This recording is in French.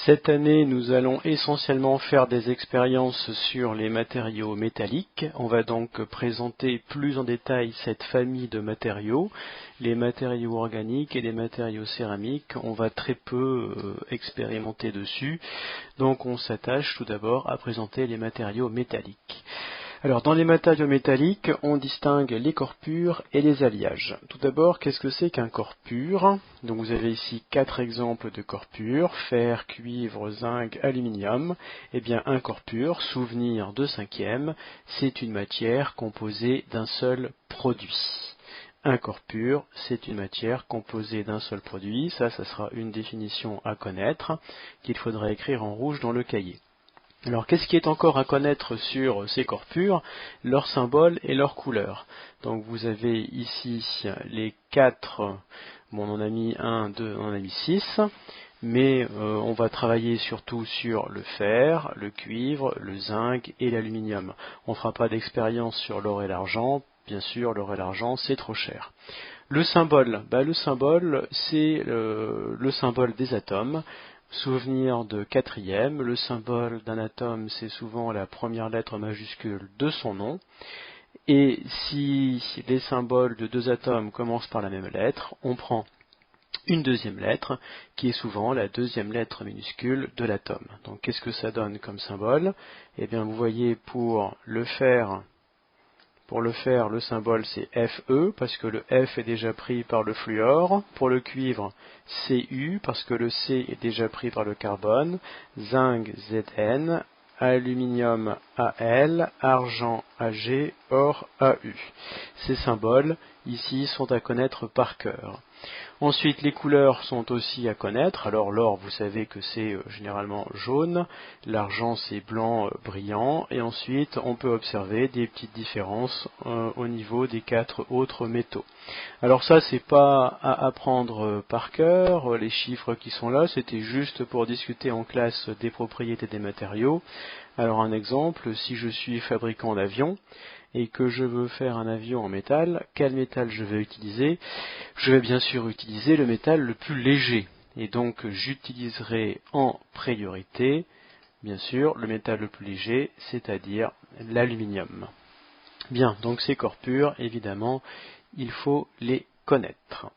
Cette année, nous allons essentiellement faire des expériences sur les matériaux métalliques. On va donc présenter plus en détail cette famille de matériaux, les matériaux organiques et les matériaux céramiques. On va très peu expérimenter dessus, donc on s'attache tout d'abord à présenter les matériaux métalliques. Alors, dans les matériaux métalliques, on distingue les corps purs et les alliages. Tout d'abord, qu'est-ce que c'est qu'un corps pur? Donc, vous avez ici 4 exemples de corps purs: fer, cuivre, zinc, aluminium. Eh bien, un corps pur, souvenir de 5e, c'est une matière composée d'un seul produit. Un corps pur, c'est une matière composée d'un seul produit. Ça sera une définition à connaître, qu'il faudra écrire en rouge dans le cahier. Alors, qu'est-ce qui est encore à connaître sur ces corps purs? Leurs symboles et leurs couleurs. Donc, vous avez ici les 4, bon, on en a mis 1, 2, on en a mis 6, mais on va travailler surtout sur le fer, le cuivre, le zinc et l'aluminium. On ne fera pas d'expérience sur l'or et l'argent. Bien sûr, l'or et l'argent, c'est trop cher. Le symbole, le symbole, c'est le symbole des atomes. Souvenir de 4e, le symbole d'un atome, c'est souvent la première lettre majuscule de son nom. Et si les symboles de 2 atomes commencent par la même lettre, on prend une 2e lettre, qui est souvent la 2e lettre minuscule de l'atome. Donc qu'est-ce que ça donne comme symbole? Eh bien, vous voyez, pour le fer, le symbole c'est Fe, parce que le F est déjà pris par le fluor. Pour le cuivre, Cu, parce que le C est déjà pris par le carbone. Zinc, Zn. Aluminium, Al. Argent, Ag. Or, Au. Ces symboles, ici, sont à connaître par cœur. Ensuite, les couleurs sont aussi à connaître. Alors l'or, vous savez que c'est généralement jaune, l'argent c'est blanc brillant, et ensuite on peut observer des petites différences au niveau des 4 autres métaux. Alors ça, c'est pas à apprendre par cœur, les chiffres qui sont là, c'était juste pour discuter en classe des propriétés des matériaux. Alors un exemple, si je suis fabricant d'avions, et que je veux faire un avion en métal, quel métal je vais utiliser? Je vais bien sûr utiliser le métal le plus léger. Et donc j'utiliserai en priorité, bien sûr, le métal le plus léger, c'est-à-dire l'aluminium. Bien, donc ces corps purs, évidemment, il faut les connaître.